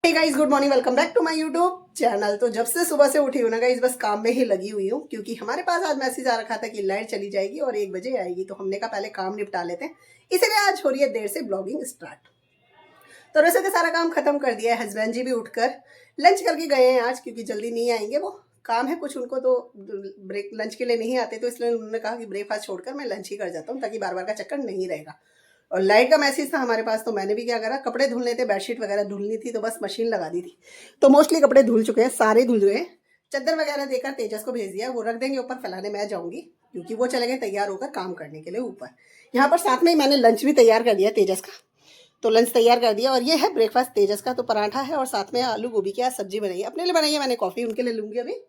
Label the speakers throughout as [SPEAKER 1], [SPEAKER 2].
[SPEAKER 1] Hey guys, good morning, welcome back to my YouTube channel. तो जब से सुबह से उठी हूँ ना गाइस, बस काम में ही लगी हुई हूँ क्योंकि हमारे पास आज मैसेज आ रखा था कि लाइट चली जाएगी और 1 बजे आएगी। तो हमने कहा पहले काम निपटा लेते हैं, इसीलिए आज हो रही है देर से ब्लॉगिंग स्टार्ट। तो वैसे तो सारा काम खत्म कर दिया है। हस्बैंड जी भी उठकर लंच करके गए हैं आज, क्योंकि जल्दी नहीं आएंगे, वो काम है कुछ उनको, तो ब्रेक लंच के लिए नहीं आते, तो इसलिए उन्होंने कहा कि ब्रेकफास्ट छोड़कर मैं लंच ही कर जाता हूँ ताकि बार बार का चक्कर नहीं रहेगा। और लाइट का मैसेज था हमारे पास, तो मैंने भी क्या करा, कपड़े धुलने थे, बेडशीट वगैरह धुलनी थी, तो बस मशीन लगा दी थी। तो मोस्टली कपड़े धुल चुके हैं, सारे धुल गए हैं। चादर वगैरह देकर तेजस को भेज दिया, वो रख देंगे ऊपर, फैलाने मैं जाऊंगी क्योंकि वो चले गए तैयार होकर काम करने के लिए ऊपर। यहाँ पर साथ में ही मैंने लंच भी तैयार कर दिया तेजस का, तो लंच तैयार कर दिया। और ये है ब्रेकफास्ट तेजस का, तो पराठा है और साथ में आलू गोभी की आज सब्जी बनाई है। अपने लिए बनाई है मैंने, कॉफ़ी उनके लिए लूँगी अभी,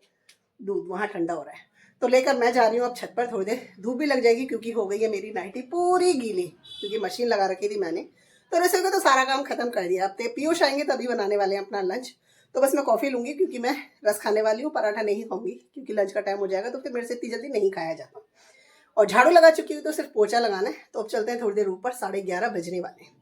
[SPEAKER 1] दूध वहाँ ठंडा हो रहा है तो लेकर मैं जा रही हूँ अब छत पर। थोड़ी देर धूप भी लग जाएगी क्योंकि हो गई है मेरी नाइटी पूरी गीली, क्योंकि मशीन लगा रखी थी मैंने। तो रसोई को तो सारा काम खत्म कर दिया। अब पीयूष आएंगे तभी बनाने वाले हैं अपना लंच। तो बस मैं कॉफ़ी लूँगी क्योंकि मैं रस खाने वाली हूँ, पराठा नहीं खाऊंगी क्योंकि लंच का टाइम हो जाएगा तो फिर मेरे से इतनी जल्दी नहीं खाया जाता। और झाड़ू लगा चुकी हूँ तो सिर्फ पोछा लगाना है। तो अब चलते हैं थोड़ी देर ऊपर, 11:30 बजने वाले हैं।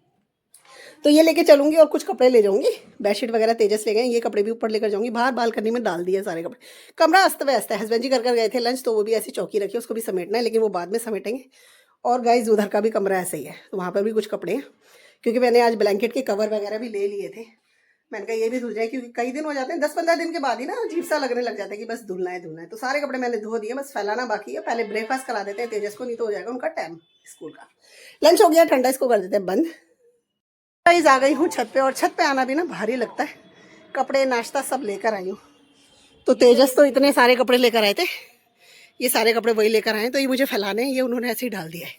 [SPEAKER 1] तो ये लेके चलूंगी और कुछ कपड़े ले जाऊंगी, बेडशीट वगैरह तेजस ले गए, ये कपड़े भी ऊपर लेकर जाऊंगी। बाहर बालकनी में डाल दिए सारे कपड़े। कमरा अस्त व्यस्त है, हस्बैंड जी कर गए थे लंच, तो वो भी ऐसी चौकी रखी है, उसको भी समेटना है, लेकिन वो बाद में समेटेंगे। और गाइस उधर का भी कमरा ऐसे ही है, तो वहाँ पर भी कुछ कपड़े हैं, क्योंकि मैंने आज ब्लैंकेट के कवर वगैरह भी ले लिए थे। मैंने कहा ये भी धुल जाए, क्योंकि कई दिन हो जाते हैं, 10-15 दिन के बाद ही ना अजीब सा लगने लग जाता है कि बस धुलना है धुलना है। तो सारे कपड़े मैंने धो दिए, बस फैलाना बाकी है। पहले ब्रेकफास्ट करा देते हैं तेजस को, नहीं तो हो जाएगा उनका टाइम स्कूल का। लंच हो गया ठंडा, इसको कर देते हैं बंद। गाइस आ गई हूँ छत पे, और छत पे आना भी ना भारी लगता है। कपड़े नाश्ता सब लेकर आई हूँ। तो तेजस तो इतने सारे कपड़े लेकर आए थे, ये सारे कपड़े वही लेकर आए, तो ये मुझे फैलाने हैं, ये उन्होंने ऐसे ही डाल दिया है।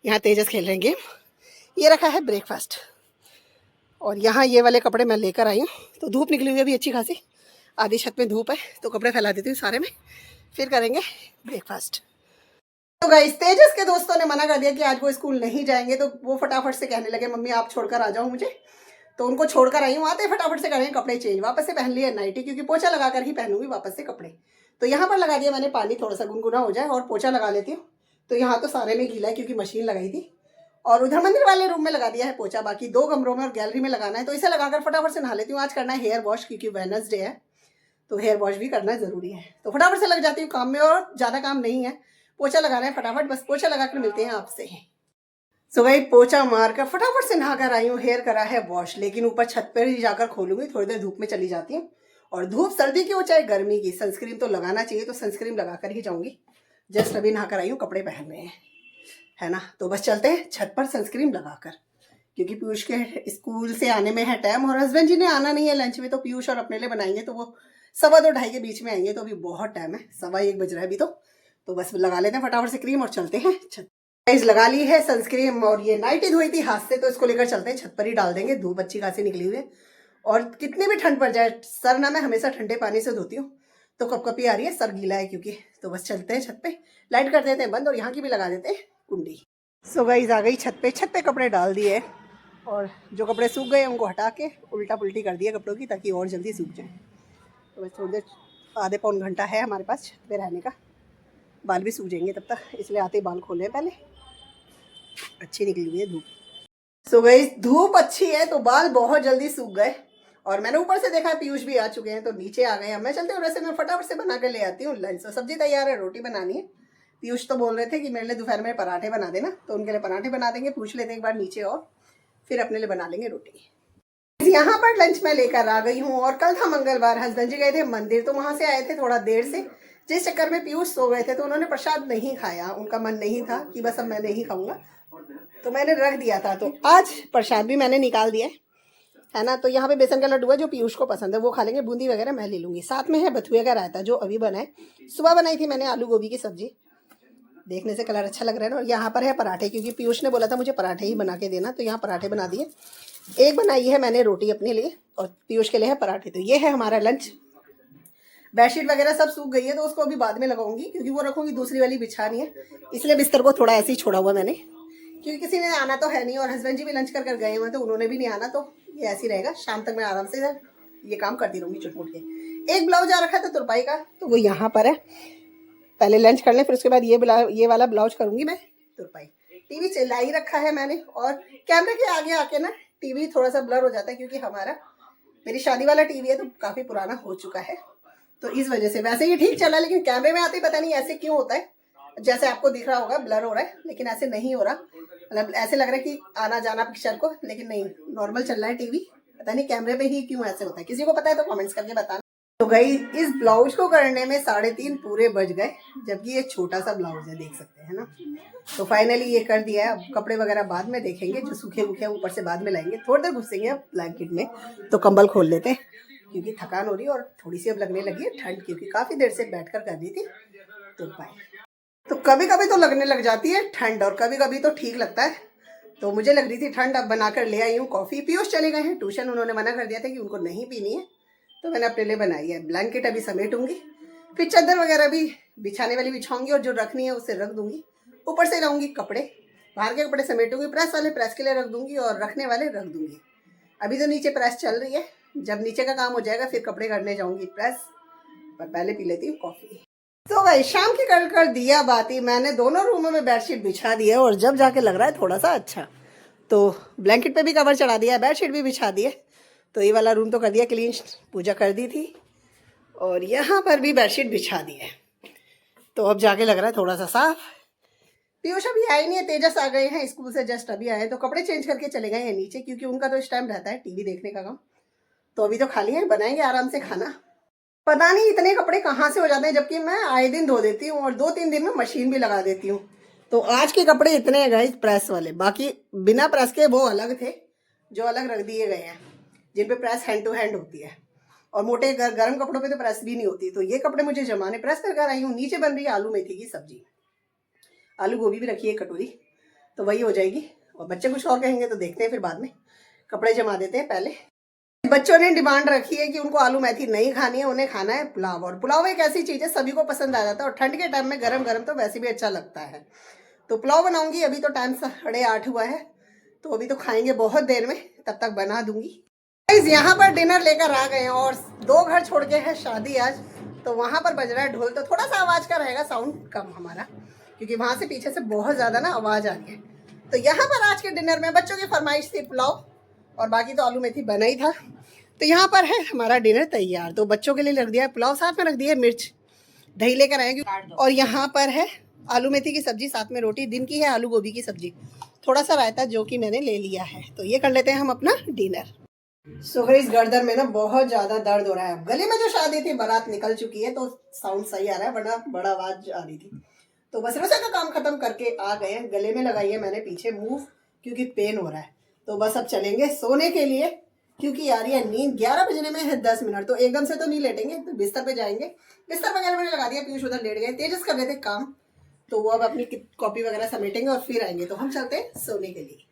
[SPEAKER 1] यहाँ तेजस खेल रहे हैं गेम। ये रखा है ब्रेकफास्ट, और यहाँ ये वाले कपड़े मैं लेकर आई हूँ। तो धूप निकली हुई है अभी अच्छी खासी, आधी छत में धूप है, तो कपड़े फैला देती हूँ सारे में, फिर करेंगे ब्रेकफास्ट। तो गाइस तेजस के दोस्तों ने मना कर दिया कि आज वो स्कूल नहीं जाएंगे, तो वो फटाफट से कहने लगे मम्मी आप छोड़कर आ जाओ मुझे। तो उनको छोड़कर आई हूँ, आते फटाफट से करेंगे कपड़े चेंज। वापस से पहन लिए नाइटी, क्योंकि पोछा लगाकर ही पहनूंगी वापस से कपड़े। तो यहाँ पर लगा दिया मैंने पानी, थोड़ा सा गुनगुना हो जाए, और पोछा लगा लेती हूँ। तो यहाँ तो सारे में गीला है क्योंकि मशीन लगाई थी। और उधर मंदिर वाले रूम में लगा दिया है पोछा, बाकी 2 कमरों में और गैलरी में लगाना है। तो इसे लगाकर फटाफट से नहा लेती हूँ। आज करना है हेयर वॉश, क्योंकि वेडनेसडे है, तो हेयर वॉश भी करना जरूरी है। तो फटाफट से लग जाती हूँ काम में, और ज़्यादा काम नहीं है, पोछा लगाना है फटाफट, बस पोछा लगाकर मिलते हैं आपसे। सो भाई पोछा मारकर फटाफट से नहाकर आई हूँ, हेयर करा है वॉश, लेकिन ऊपर छत पर ही जाकर खोलूंगी। थोड़ी देर धूप में चली जाती हूँ, और धूप सर्दी की हो चाहे गर्मी की, सनस्क्रीन तो लगाना चाहिए, तो सनस्क्रीन लगाकर ही जाऊंगी। जस्ट अभी नहाकर आई हूँ, कपड़े पहन रहे हैं, है ना। तो बस चलते हैं छत पर सनस्क्रीन लगाकर, क्योंकि पीयूष के स्कूल से आने में है टाइम, और हस्बैंड जी ने आना नहीं है लंच में, तो पीयूष और अपने लिए बनाएंगे, तो वो 2:15 के बीच में आएंगे, तो अभी बहुत टाइम है, 1:15 बज रहा है अभी तो बस लगा लेते हैं फटाफट से क्रीम और चलते हैं छत। गाइस लगा ली है सनस्क्रीन, और ये नाइटी धोई थी हाथ से, तो इसको लेकर चलते हैं छत पर ही डाल देंगे। धूप अच्छी खासी निकली हुई है, और कितनी भी ठंड पड़ जाए, सर ना मैं हमेशा ठंडे पानी से धोती हूँ, तो कपकपी आ रही है, सर गीला है क्योंकि। तो बस चलते हैं छत पे, लाइट कर देते हैं बंद, और यहाँ की भी लगा देते हैं कुंडी। सो गाइस आ गई छत पे कपड़े डाल दिए, और जो कपड़े सूख गए उनको हटा के उल्टा पुल्टी कर दिया कपड़ों की, ताकि और जल्दी सूख जाए। तो बस थोड़ी देर, आधे पौन घंटा है हमारे पास छत पे रहने का, बाल भी सूख जाएंगे तब तक, इसलिए आते ही बाल खोले पहले। अच्छी निकली हुई है धूप। सो गई धूप अच्छी है तो बाल बहुत जल्दी सूख गए, और मैंने ऊपर से देखा पीयूष भी आ चुके हैं, तो नीचे आ गए। अब मैं चलती हूँ, वैसे मैं फटाफट से बना कर ले आती हूँ लंच। तो सब्जी तैयार है, रोटी बनानी है। पीयूष तो बोल रहे थे कि मेरे लिए दोपहर में पराठे बना देना, तो उनके लिए पराठे बना देंगे। पूछ लेते एक बार नीचे, और फिर अपने लिए बना लेंगे रोटी। यहाँ पर लंच मैं लेकर आ गई हूँ, और कल था मंगलवार, हस्बैंड जी गए थे मंदिर, तो वहां से आए थे थोड़ा देर से, जिस चक्कर में पीयूष सो गए थे, तो उन्होंने प्रसाद नहीं खाया। उनका मन नहीं था कि बस अब मैं नहीं खाऊंगा, तो मैंने रख दिया था। तो आज प्रसाद भी मैंने निकाल दिया है ना। तो यहाँ पे बेसन का लड्डू है जो पीयूष को पसंद है, वो खा लेंगे। बूंदी वगैरह मैं ले लूंगी। साथ में है बथुए का रायता, जो अभी बना है। सुबह बनाई थी मैंने आलू गोभी की सब्जी, देखने से कलर अच्छा लग रहा है ना। और यहाँ पर है पराठे, क्योंकि पीयूष ने बोला था मुझे पराठे ही बना के देना, तो यहाँ पराठे बना दिए। एक बनाई है मैंने रोटी अपने लिए, और पीयूष के लिए है पराठे। तो ये है हमारा लंच। बेडशीट वगैरह सब सूख गई है, तो उसको अभी बाद में लगाऊंगी, क्योंकि वो रखूंगी, दूसरी वाली बिछानी है, इसलिए बिस्तर को थोड़ा ऐसे ही छोड़ा हुआ मैंने, क्योंकि किसी ने आना तो है नहीं, और हस्बैंड जी भी लंच कर गए हुए, तो उन्होंने भी नहीं आना, तो ये ऐसे ही रहेगा। शाम तक मैं आराम से ये काम करती रहूंगी चुटमुट के। एक ब्लाउज आ रखा था तुरपाई का, तो वो यहाँ पर है। पहले लंच कर लें, फिर उसके बाद ये वाला ब्लाउज करूंगी मैं तुरपाई। टीवी चला ही रखा है मैंने, और कैमरे के आगे आके ना टीवी थोड़ा सा ब्लर हो जाता है, क्योंकि हमारा मेरी शादी वाला टीवी है तो काफ़ी पुराना हो चुका है, तो इस वजह से। वैसे ये ठीक चला, लेकिन कैमरे में आते ही पता नहीं ऐसे क्यों होता है। जैसे आपको दिख रहा होगा ब्लर हो रहा है, लेकिन ऐसे नहीं हो रहा। मतलब ऐसे लग रहा है कि आना जाना पिक्चर को, लेकिन नहीं, नॉर्मल चल रहा है टीवी। पता नहीं कैमरे पे ही क्यों ऐसे होता है। किसी को पता है तो कमेंट्स करके बताना। तो गई इस ब्लाउज को करने में 3:30 पूरे बज गए, जबकि ये छोटा सा ब्लाउज है, देख सकते हैं ना। तो फाइनली ये कर दिया है। अब कपड़े वगैरह बाद में देखेंगे, जो सूखे मुखे ऊपर से बाद में लाएंगे। थोड़ी देर घुसेंगे अब ब्लैंकेट में, तो कंबल खोल लेते हैं क्योंकि थकान हो रही है और थोड़ी सी अब लगने लगी है ठंड, क्योंकि काफ़ी देर से बैठकर कर दी थी। तो कभी कभी तो लगने लग जाती है ठंड और कभी कभी तो ठीक लगता है। तो मुझे लग रही थी ठंड, अब बनाकर ले आई हूँ कॉफ़ी। पीयूष चले गए हैं ट्यूशन, उन्होंने मना कर दिया था कि उनको नहीं पीनी है, तो मैंने अपने लिए बनाई है। ब्लैंकेट अभी समेटूंगी, फिर चादर वगैरह भी बिछाने वाली बिछाऊंगी और जो रखनी है उसे रख दूंगी। ऊपर से लाऊंगी कपड़े, बाहर के कपड़े समेटूंगी, प्रेस वाले प्रेस के लिए रख दूंगी और रखने वाले रख दूंगी। अभी तो नीचे प्रेस चल रही है, जब नीचे का काम हो जाएगा फिर कपड़े करने जाऊंगी प्रेस, पर पहले पी लेती हूँ कॉफ़ी। तो भाई शाम की कर दिया बाती, मैंने दोनों रूमों में बेडशीट बिछा दी है और जब जाके लग रहा है थोड़ा सा अच्छा। तो ब्लैंकेट पे भी कवर चढ़ा दिया है, बेडशीट भी बिछा दी है। तो ये वाला रूम तो कर दिया क्लीन, पूजा कर दी थी, और यहाँ पर भी बेडशीट बिछा दी है। तो अब जाके लग रहा है थोड़ा सा साफ। पीयूष अभी आए नहीं है, तेजस आ गए हैं स्कूल से, जस्ट अभी आए, तो कपड़े चेंज करके चले गए हैं नीचे, क्योंकि उनका तो इस टाइम रहता है टीवी देखने का काम। तो अभी तो खाली है, बनाएंगे आराम से खाना। पता नहीं इतने कपड़े कहाँ से हो जाते हैं, जबकि मैं आए दिन धो देती हूँ और 2-3 दिन में मशीन भी लगा देती हूँ। तो आज के कपड़े इतने हैं गाइस प्रेस वाले, बाकी बिना प्रेस के वो अलग थे जो अलग रख दिए गए हैं, जिन पे प्रेस हैंड टू हैंड होती है। और मोटे गर्म कपड़ों पे तो प्रेस भी नहीं होती। तो ये कपड़े मुझे जमाने प्रेस कर आई हूँ। नीचे बन रही है आलू मेथी की सब्जी, आलू गोभी भी रखी है कटोरी, तो वही हो जाएगी। और बच्चे कुछ और कहेंगे तो देखते हैं फिर बाद में। कपड़े जमा देते हैं पहले। बच्चों ने डिमांड रखी है कि उनको आलू मेथी नहीं खानी है, उन्हें खाना है पुलाव। और पुलाव एक ऐसी चीज़ है सभी को पसंद आ जाता है, और ठंड के टाइम में गरम गरम तो वैसे भी अच्छा लगता है। तो पुलाव बनाऊंगी। अभी तो टाइम 8:30 हुआ है, तो अभी तो खाएंगे बहुत देर में, तब तक बना दूंगी। यहाँ पर डिनर लेकर आ गए हैं और 2 घर छोड़ के है शादी आज, तो वहां पर बज रहा है ढोल। तो थोड़ा सा आवाज का रहेगा साउंड कम हमारा, क्योंकि वहां से पीछे से बहुत ज्यादा ना आवाज आ रही है। तो यहाँ पर आज के डिनर में बच्चों की फरमाइश थी पुलाव, और बाकी तो आलू मेथी बना ही था। तो यहाँ पर है हमारा डिनर तैयार। तो बच्चों के लिए रख दिया है पुलाव, साथ में रख दिया मिर्च, दही लेकर आएंगे। और यहाँ पर है आलू मेथी की सब्जी, साथ में रोटी। दिन की है आलू गोभी की सब्जी, थोड़ा सा रायता जो कि मैंने ले लिया है। तो ये कर लेते हैं हम अपना डिनर। सो इस गर्दन में ना बहुत ज्यादा दर्द हो रहा है। गले में जो शादी थी, बारात निकल चुकी है तो साउंड सही आ रहा है, वरना बड़ा आवाज आ रही थी। तो बस रसोई का काम खत्म करके आ गए हैं। गले में लगाई है मैंने पीछे मूव, क्योंकि पेन हो रहा है। तो बस अब चलेंगे सोने के लिए, क्योंकि आ रही है नींद। 11 बजने में है 10 मिनट, तो एकदम से तो नहीं लेटेंगे, तो बिस्तर पे जाएंगे। बिस्तर वगैरह मैंने लगा दिया, पीयूष उधर लेट गए, तेजस कर लेते काम। तो वो अब अपनी कॉपी वगैरह समेटेंगे और फिर आएंगे। तो हम चलते हैं सोने के लिए।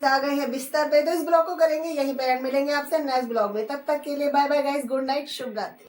[SPEAKER 1] आ गए हैं बिस्तर पे। तो इस ब्लॉग को करेंगे यहीं पे एंड, मिलेंगे आपसे नेक्स्ट ब्लॉग में। तब तक के लिए bye bye guys, good night, शुभ रात्रि।